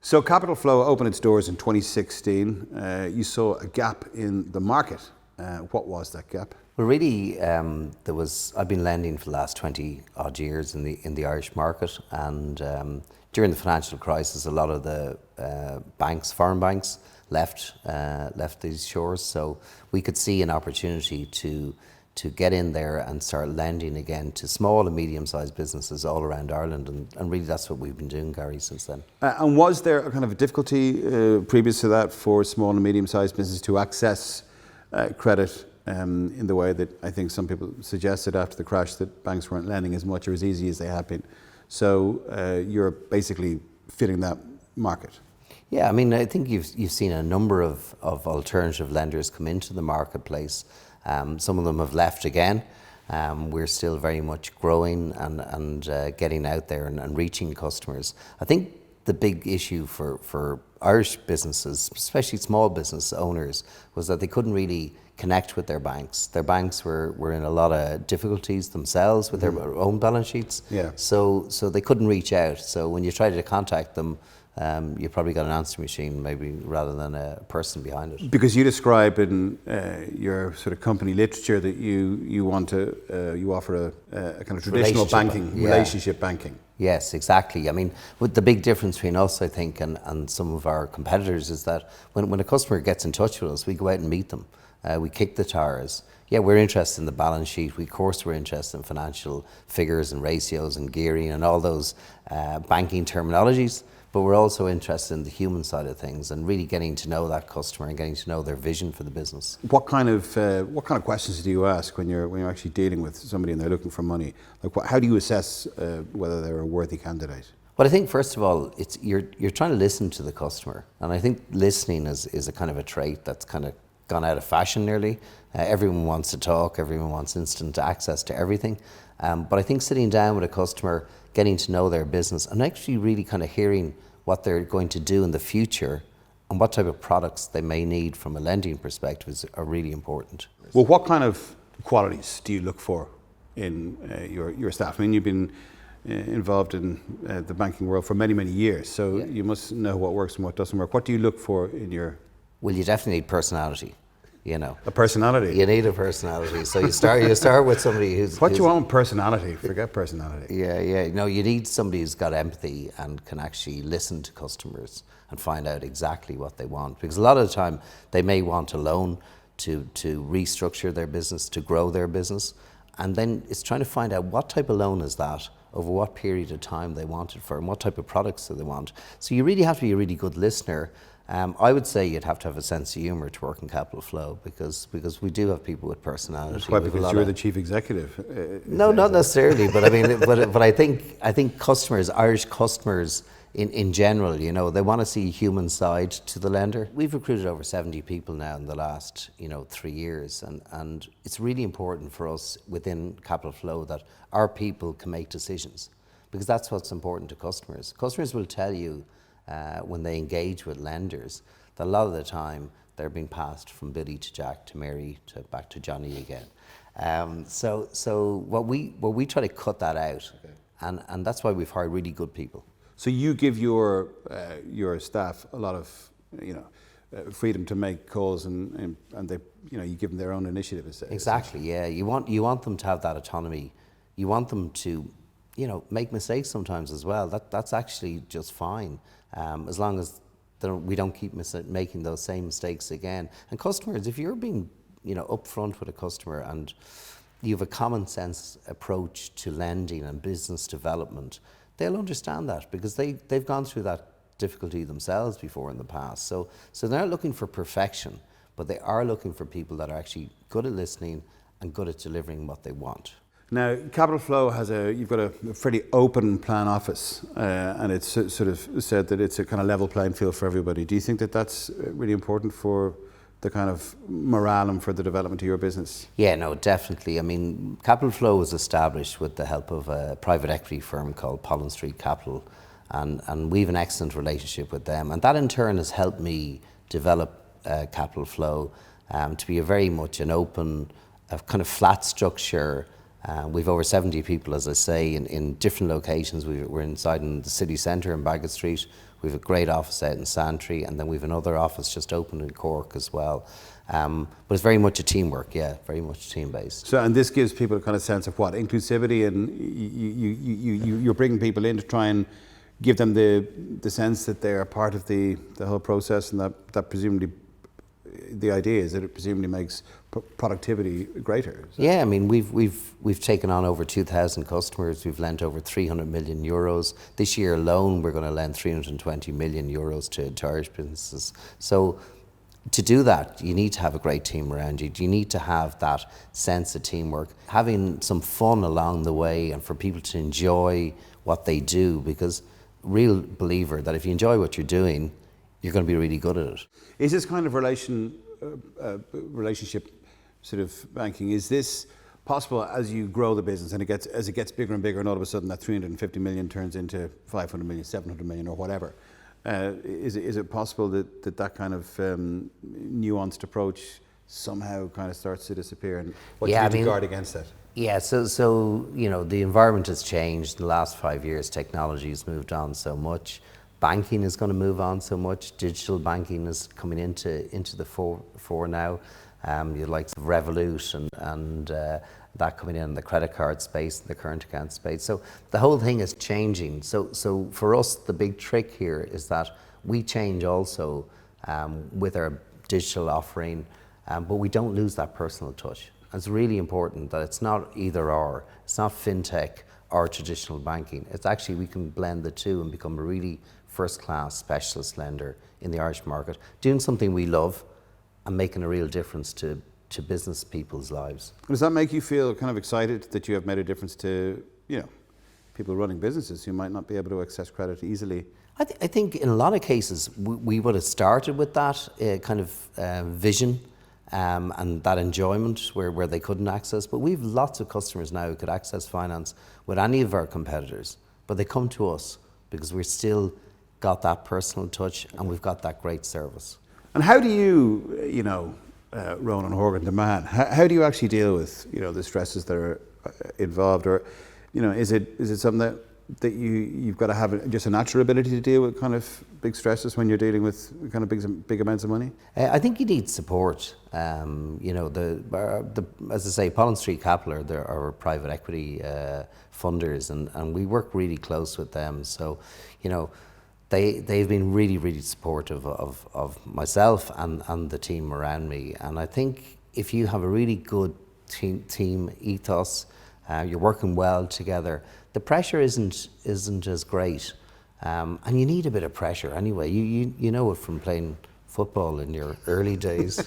So Capitalflow opened its doors in 2016. You saw a gap in the market. What was that gap? Well, really, I've been lending for the last 20 odd years in the Irish market, and during the financial crisis, a lot of the foreign banks, left these shores. So we could see an opportunity to get in there and start lending again to small and medium-sized businesses all around Ireland, and really that's what we've been doing, Gary, since then. And was there a kind of a difficulty previous to that for small and medium-sized businesses to access credit in the way that I think some people suggested after the crash, that banks weren't lending as much or as easy as they had been? So you're basically filling that market. Yeah, I mean, I think you've seen a number of alternative lenders come into the marketplace. Some of them have left again. We're still very much growing and getting out there and reaching customers. I think the big issue for Irish businesses, especially small business owners, was that they couldn't really connect with their banks. Their banks were in a lot of difficulties themselves with their own balance sheets. Yeah. So they couldn't reach out. So when you tried to contact them, you probably got an answer machine maybe rather than a person behind it. Because you describe in your sort of company literature that you offer a kind of traditional relationship banking. Yes, exactly. I mean, with the big difference between us, I think, and some of our competitors is that when a customer gets in touch with us, we go out and meet them. We kick the tires. Yeah, we're interested in the balance sheet. Of course, we're interested in financial figures and ratios and gearing and all those banking terminologies. But we're also interested in the human side of things and really getting to know that customer and getting to know their vision for the business. What kind of questions do you ask when you're actually dealing with somebody and they're looking for money? Like, how do you assess whether they're a worthy candidate? Well, I think first of all, you're trying to listen to the customer, and I think listening is a kind of a trait that's kind of gone out of fashion nearly. Everyone wants to talk. Everyone wants instant access to everything. But I think sitting down with a customer, getting to know their business, and actually really kind of hearing what they're going to do in the future and what type of products they may need from a lending perspective are really important. Well, what kind of qualities do you look for in your staff? I mean, you've been involved in the banking world for many, many years, so yeah, you must know what works and what doesn't work. What do you look for in your... Well, you definitely need personality. You know, a personality. You need a personality. So you start with somebody who's... What do you want? Personality. Forget personality. Yeah. No, you need somebody who's got empathy and can actually listen to customers and find out exactly what they want. Because a lot of the time they may want a loan to restructure their business, to grow their business, and then it's trying to find out what type of loan is that, over what period of time they want it for, and what type of products do they want. So you really have to be a really good listener. I would say you'd have to have a sense of humour to work in Capitalflow because we do have people with personality. That's why, because you're the chief executive. No, not necessarily, but I mean, but I think customers, Irish customers in general, you know, they want to see a human side to the lender. We've recruited over 70 people now in the last 3 years, and it's really important for us within Capitalflow that our people can make decisions, because that's what's important to customers. Customers will tell you when they engage with lenders that a lot of the time they're being passed from Billy to Jack to Mary to back to Johnny again. So what we try to cut that out, okay, and that's why we've hired really good people. So you give your staff a lot of freedom to make calls, and they you give them their own initiative. Exactly. Yeah. You want them to have that autonomy. You want them to make mistakes sometimes as well. That's actually just fine, as long as we don't keep making those same mistakes again. And customers, if you're being upfront with a customer and you have a common sense approach to lending and business development, they'll understand that because they've gone through that difficulty themselves before in the past. So they're not looking for perfection, but they are looking for people that are actually good at listening and good at delivering what they want. Now, Capitalflow you've got a pretty open plan office, and it's sort of said that it's a kind of level playing field for everybody. Do you think that that's really important for the kind of morale and for the development of your business? Yeah, no, definitely. I mean, Capitalflow was established with the help of a private equity firm called Pollen Street Capital, and we have an excellent relationship with them. And that in turn has helped me develop Capitalflow to be very much an open, kind of flat structure. We've over 70 people, as I say, in different locations. We're inside in the city centre in Baggot Street. We have a great office out in Santry, and then we have another office just opened in Cork as well. But it's very much a teamwork, yeah, very much team-based. So, and this gives people a kind of sense of what? Inclusivity, and you're bringing people in to try and give them the sense that they are part of the whole process, and that presumably, the idea is that it presumably makes productivity greater. Yeah, I mean, we've taken on over 2,000 customers. We've lent over 300 million euros. This year alone, we're going to lend 320 million euros to Irish businesses. So to do that, you need to have a great team around you. You need to have that sense of teamwork, having some fun along the way, and for people to enjoy what they do, because real believer that if you enjoy what you're doing, you're going to be really good at it. Is this kind of relationship sort of banking, is this possible as you grow the business and as it gets bigger and bigger, and all of a sudden that 350 million turns into 500 million, 700 million or whatever? Is it possible that kind of nuanced approach somehow kind of starts to disappear, and what do you do to guard against that? Yeah, so the environment has changed in the last 5 years. Technology has moved on so much. Banking is going to move on so much. Digital banking is coming into the fore now. You likes of Revolut and that coming in the credit card space, the current account space. So the whole thing is changing. So for us, the big trick here is that we change also with our digital offering, but we don't lose that personal touch. And it's really important that it's not either or. It's not fintech or traditional banking. It's actually, we can blend the two and become a really first-class specialist lender in the Irish market, doing something we love and making a real difference to business people's lives. Does that make you feel kind of excited that you have made a difference to people running businesses who might not be able to access credit easily? I think in a lot of cases we would have started with that kind of vision and that enjoyment where they couldn't access, but we've lots of customers now who could access finance with any of our competitors, but they come to us because we're still got that personal touch and we've got that great service. And how do you, Ronan Horgan, the man, how do you actually deal with, the stresses that are involved? Or, is it something that you've got to have just a natural ability to deal with kind of big stresses when you're dealing with kind of big amounts of money? I think you need support. As I say, Pollen Street Capital are our private equity funders, and we work really close with them. So, they've been really, really supportive of myself and the team around me. And I think if you have a really good team ethos, you're working well together, the pressure isn't as great. And you need a bit of pressure anyway. You know it from playing football in your early days.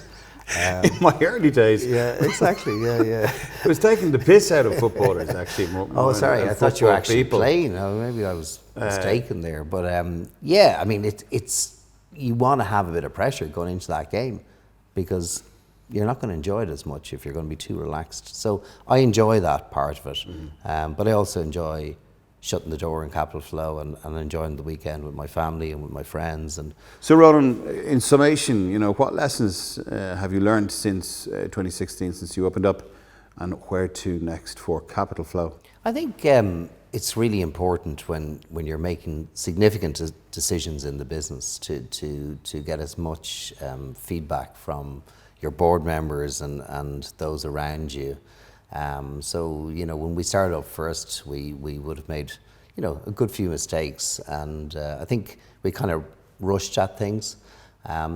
In my early days. Yeah, exactly. Yeah. It was taking the piss out of footballers, actually. Sorry, I thought you were actually playing. Oh, maybe I was mistaken there. But I mean, it's you want to have a bit of pressure going into that game, because you're not going to enjoy it as much if you're going to be too relaxed. So I enjoy that part of it, but I also enjoy shutting the door in Capitalflow and enjoying the weekend with my family and with my friends. And so, Ronan, in summation, what lessons have you learned since 2016, since you opened up, and where to next for Capitalflow? I think it's really important when you're making significant decisions in the business to get as much feedback from your board members and those around you. So, when we started up first, we would have made, a good few mistakes, and I think we kind of rushed at things.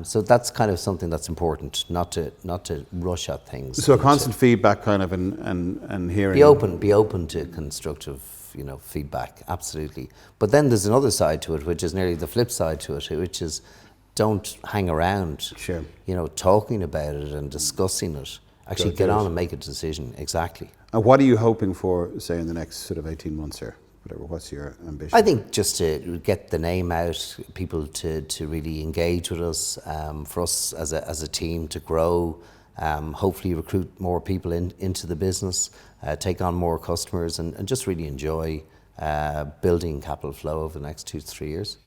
So that's kind of something that's important, not to rush at things. So constant feedback, kind of, and hearing. Be open to constructive, feedback, absolutely. But then there's another side to it, which is nearly the flip side to it, which is don't hang around. Sure. Talking about it and discussing it. Actually get on and make a decision. Exactly. And what are you hoping for, say, in the next sort of 18 months here? Whatever, what's your ambition? I think just to get the name out, people to really engage with us, for us as a team to grow, hopefully recruit more people into the business, take on more customers, and just really enjoy building Capitalflow over the next 2 to 3 years.